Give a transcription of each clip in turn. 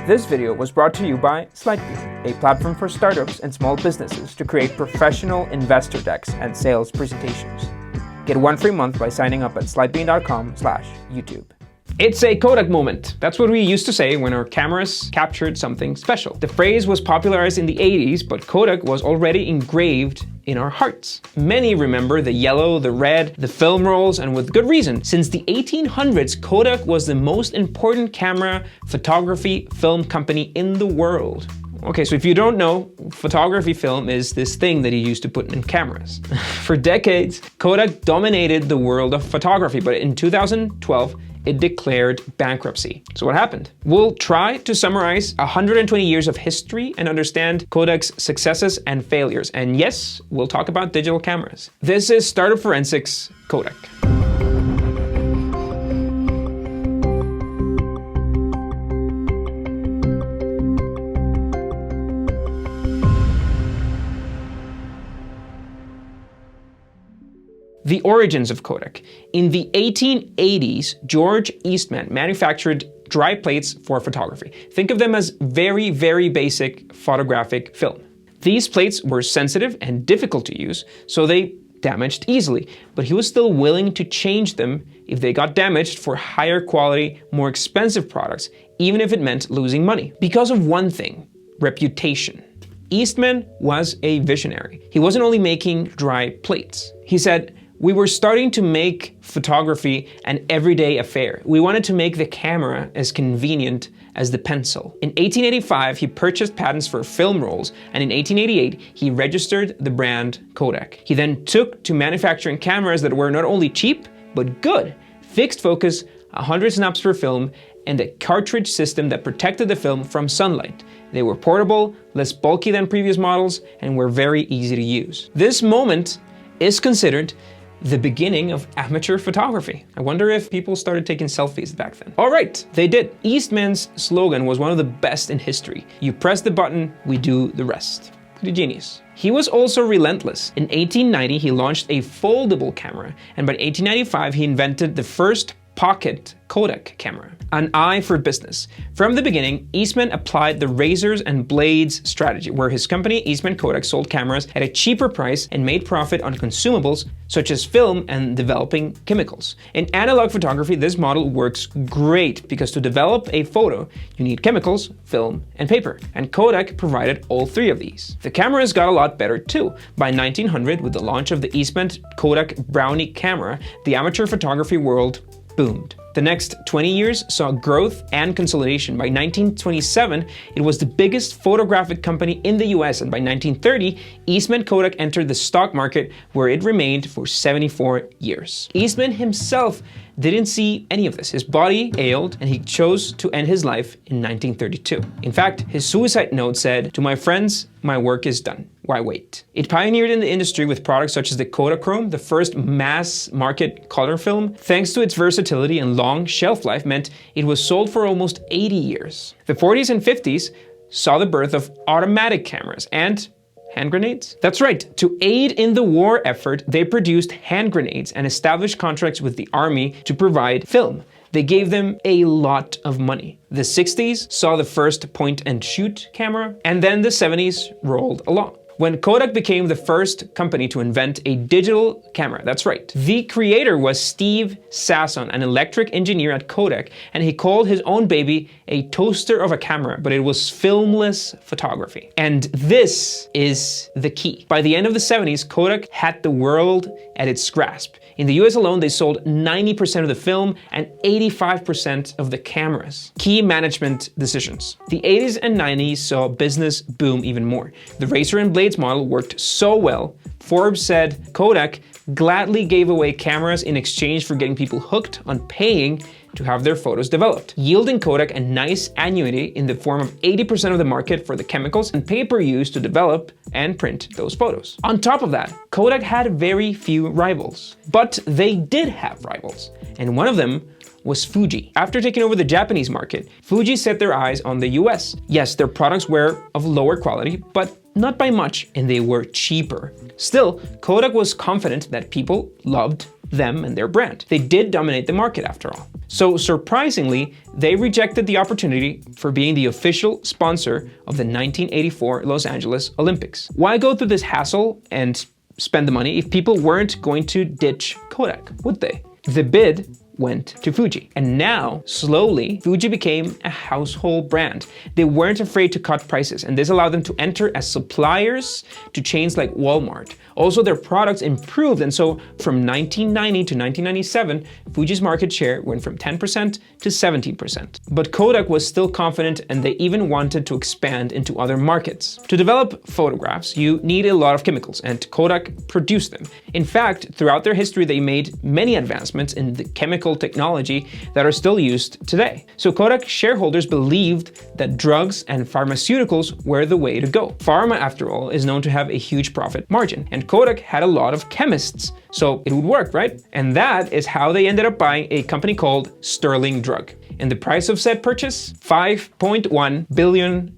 This video was brought to you by Slidebean, a platform for startups and small businesses to create professional investor decks and sales presentations. Get 1 free month by signing up at slidebean.com/YouTube. It's a Kodak moment. That's what we used to say when our cameras captured something special. The phrase was popularized in the 80s, but Kodak was already engraved in our hearts. Many remember the yellow, the red, the film rolls, and with good reason. Since the 1800s, Kodak was the most important camera photography film company in the world. Okay, so if you don't know, photography film is this thing that you used to put in cameras. For decades, Kodak dominated the world of photography, but in 2012, it declared bankruptcy. So what happened? We'll try to summarize 120 years of history and understand Kodak's successes and failures. And yes, we'll talk about digital cameras. This is Startup Forensics Kodak. The origins of Kodak. In the 1880s, George Eastman manufactured dry plates for photography. Think of them as very, very basic photographic film. These plates were sensitive and difficult to use, so they damaged easily, but he was still willing to change them if they got damaged for higher quality, more expensive products, even if it meant losing money. Because of one thing: reputation. Eastman was a visionary. He wasn't only making dry plates. He said, "We were starting to make photography an everyday affair. We wanted to make the camera as convenient as the pencil." In 1885, he purchased patents for film rolls, and in 1888, he registered the brand Kodak. He then took to manufacturing cameras that were not only cheap, but good. Fixed focus, 100 snaps per film, and a cartridge system that protected the film from sunlight. They were portable, less bulky than previous models, and were very easy to use. This moment is considered the beginning of amateur photography. I wonder if people started taking selfies back then. All right, they did. Eastman's slogan was one of the best in history. "You press the button, we do the rest." Pretty genius. He was also relentless. In 1890, he launched a foldable camera, and by 1895, he invented the first pocket Kodak camera. An eye for business. From the beginning, Eastman applied the razors and blades strategy, where his company, Eastman Kodak, sold cameras at a cheaper price and made profit on consumables such as film and developing chemicals. In analog photography, this model works great because to develop a photo, you need chemicals, film, and paper. And Kodak provided all three of these. The cameras got a lot better too. By 1900, with the launch of the Eastman Kodak Brownie camera, the amateur photography world boomed. The next 20 years saw growth and consolidation. By 1927, it was the biggest photographic company in the US, and by 1930, Eastman Kodak entered the stock market, where it remained for 74 years. Eastman himself didn't see any of this. His body ailed, and he chose to end his life in 1932. In fact, his suicide note said, "To my friends, my work is done. Why wait?" It pioneered in the industry with products such as the Kodachrome, the first mass market color film. Thanks to its versatility and long shelf life meant it was sold for almost 80 years. The 40s and 50s saw the birth of automatic cameras and hand grenades? That's right. To aid in the war effort, they produced hand grenades and established contracts with the army to provide film. They gave them a lot of money. The 60s saw the first point and shoot camera, and then the 70s rolled along, when Kodak became the first company to invent a digital camera. That's right. The creator was Steve Sasson, an electric engineer at Kodak, and he called his own baby a toaster of a camera, but it was filmless photography. And this is the key. By the end of the 70s, Kodak had the world at its grasp. In the US alone, they sold 90% of the film and 85% of the cameras. Key management decisions. The 80s and 90s saw business boom even more. The razor and blades model worked so well, Forbes said Kodak gladly gave away cameras in exchange for getting people hooked on paying to have their photos developed, yielding Kodak a nice annuity in the form of 80% of the market for the chemicals and paper used to develop and print those photos. On top of that, Kodak had very few rivals, but they did have rivals, and one of them was Fuji. After taking over the Japanese market, Fuji set their eyes on the US. Yes, their products were of lower quality, but not by much, and they were cheaper. Still, Kodak was confident that people loved them and their brand. They did dominate the market after all. So surprisingly, they rejected the opportunity for being the official sponsor of the 1984 Los Angeles Olympics. Why go through this hassle and spend the money if people weren't going to ditch Kodak, would they? The bid went to Fuji. And now, slowly, Fuji became a household brand. They weren't afraid to cut prices, and this allowed them to enter as suppliers to chains like Walmart. Also, their products improved, and so from 1990 to 1997, Fuji's market share went from 10% to 17%. But Kodak was still confident, and they even wanted to expand into other markets. To develop photographs, you need a lot of chemicals, and Kodak produced them. In fact, throughout their history, they made many advancements in the chemical technology that are still used today. So Kodak shareholders believed that drugs and pharmaceuticals were the way to go. Pharma, after all, is known to have a huge profit margin, and Kodak had a lot of chemists, so it would work, right? And that is how they ended up buying a company called Sterling Drug. And the price of said purchase? $5.1 billion.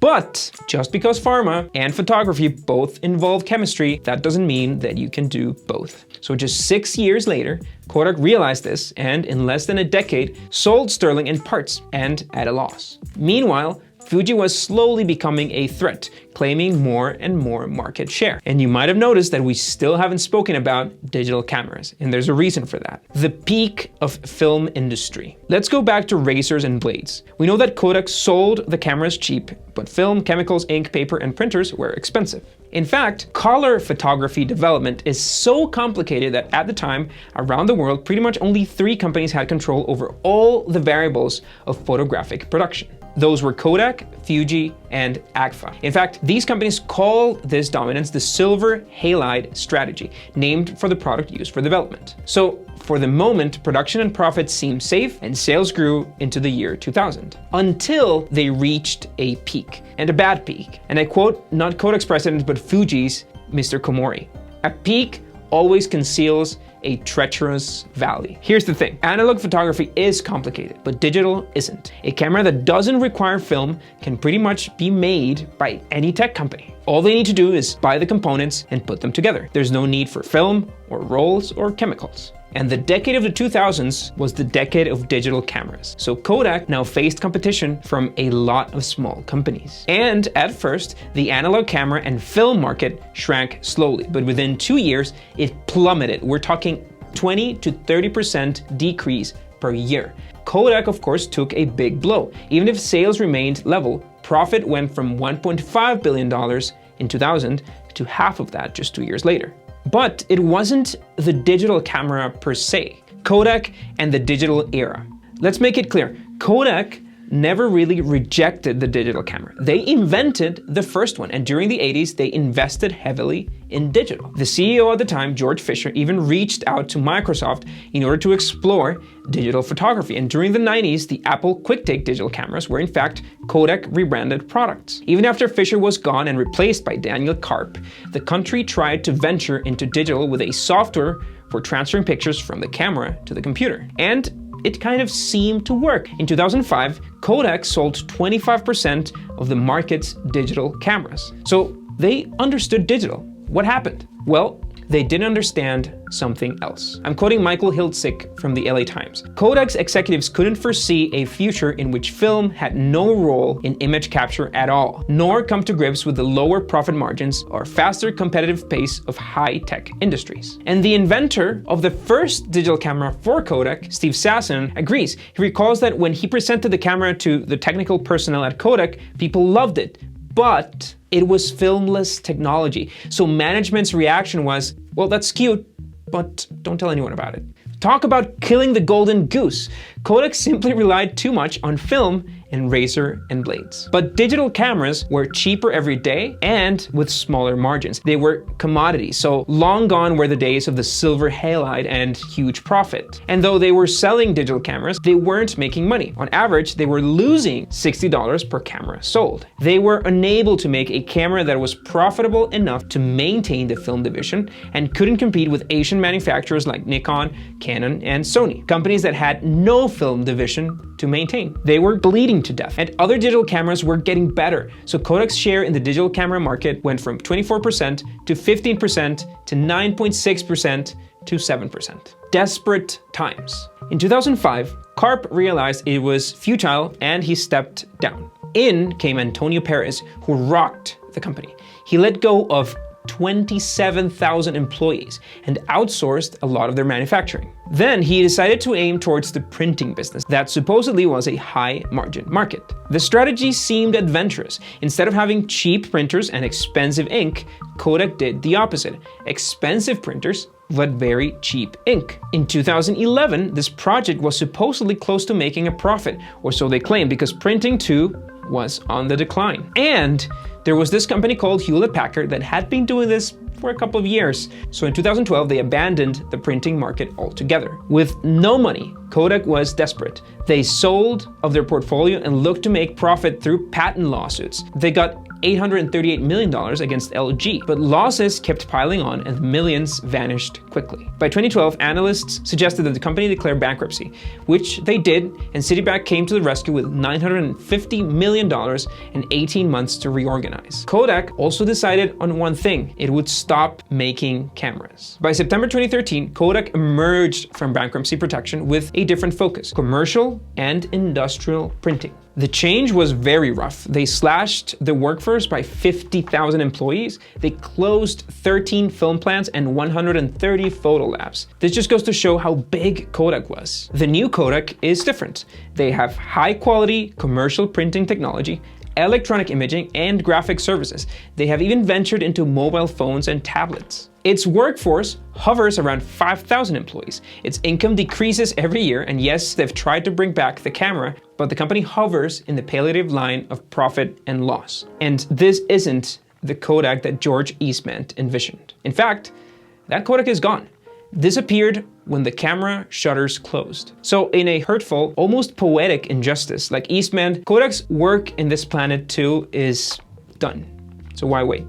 But just because pharma and photography both involve chemistry, that doesn't mean that you can do both. So just 6 years later, Kodak realized this and in less than a decade sold Sterling in parts and at a loss. Meanwhile, Fuji was slowly becoming a threat, claiming more and more market share. And you might have noticed that we still haven't spoken about digital cameras, and there's a reason for that. The peak of film industry. Let's go back to razors and blades. We know that Kodak sold the cameras cheap, but film, chemicals, ink, paper, and printers were expensive. In fact, color photography development is so complicated that at the time, around the world, pretty much only 3 companies had control over all the variables of photographic production. Those were Kodak, Fuji, and Agfa. In fact, these companies call this dominance the silver halide strategy, named for the product used for development. So for the moment, production and profit seemed safe and sales grew into the year 2000, until they reached a peak, and a bad peak. And I quote not Kodak's president, but Fuji's Mr. Komori. A peak always conceals a treacherous valley. Here's the thing, analog photography is complicated, but digital isn't. A camera that doesn't require film can pretty much be made by any tech company. All they need to do is buy the components and put them together. There's no need for film or rolls or chemicals. And the decade of the 2000s was the decade of digital cameras. So Kodak now faced competition from a lot of small companies. And at first, the analog camera and film market shrank slowly, but within 2 years, it plummeted. We're talking 20 to 30% decrease per year. Kodak, of course, took a big blow. Even if sales remained level, profit went from $1.5 billion in 2000 to half of that just 2 years later. But it wasn't the digital camera per se, Kodak and the digital era. Let's make it clear, Kodak never really rejected the digital camera. They invented the first one, and during the 80s, they invested heavily in digital. The CEO at the time, George Fisher, even reached out to Microsoft in order to explore digital photography. And during the 90s, the Apple QuickTake digital cameras were in fact Kodak rebranded products. Even after Fisher was gone and replaced by Daniel Karp, the country tried to venture into digital with a software for transferring pictures from the camera to the computer. And it kind of seemed to work. In 2005, Kodak sold 25% of the market's digital cameras. So they understood digital. What happened? Well, they didn't understand something else. I'm quoting Michael Hiltzik from the LA Times. Kodak's executives couldn't foresee a future in which film had no role in image capture at all, nor come to grips with the lower profit margins or faster competitive pace of high-tech industries. And the inventor of the first digital camera for Kodak, Steve Sasson, agrees. He recalls that when he presented the camera to the technical personnel at Kodak, people loved it. But it was filmless technology. So management's reaction was, well, that's cute, but don't tell anyone about it. Talk about killing the golden goose. Kodak simply relied too much on film and razor and blades. But digital cameras were cheaper every day and with smaller margins. They were commodities, so long gone were the days of the silver halide and huge profit. And though they were selling digital cameras, they weren't making money. On average, they were losing $60 per camera sold. They were unable to make a camera that was profitable enough to maintain the film division and couldn't compete with Asian manufacturers like Nikon, Canon, and Sony, companies that had no film division to maintain. They were bleeding to death, and other digital cameras were getting better. So Kodak's share in the digital camera market went from 24% to 15% to 9.6% to 7%. Desperate times. In 2005, Karp realized it was futile and he stepped down. In came Antonio Perez, who rocked the company. He let go of 27,000 employees and outsourced a lot of their manufacturing. Then he decided to aim towards the printing business that supposedly was a high margin market. The strategy seemed adventurous. Instead of having cheap printers and expensive ink, Kodak did the opposite. Expensive printers but very cheap ink. In 2011, this project was supposedly close to making a profit, or so they claimed, because printing too was on the decline. And there was this company called Hewlett-Packard that had been doing this for a couple of years. So in 2012, they abandoned the printing market altogether. With no money, Kodak was desperate. They sold of their portfolio and looked to make profit through patent lawsuits. They got $838 million against LG, but losses kept piling on and millions vanished quickly. By 2012, analysts suggested that the company declare bankruptcy, which they did, and Citibank came to the rescue with $950 million and 18 months to reorganize. Kodak also decided on one thing: it would stop making cameras. By September 2013, Kodak emerged from bankruptcy protection with a different focus: commercial and industrial printing. The change was very rough. They slashed the workforce by 50,000 employees. They closed 13 film plants and 130 photo labs. This just goes to show how big Kodak was. The new Kodak is different. They have high quality commercial printing technology, electronic imaging, and graphic services. They have even ventured into mobile phones and tablets. Its workforce hovers around 5,000 employees. Its income decreases every year, and yes, they've tried to bring back the camera, but the company hovers in the palliative line of profit and loss. And this isn't the Kodak that George Eastman envisioned. In fact, that Kodak is gone. Disappeared when the camera shutters closed. So in a hurtful, almost poetic injustice, like Eastman, Kodak's work in this planet too is done. So why wait?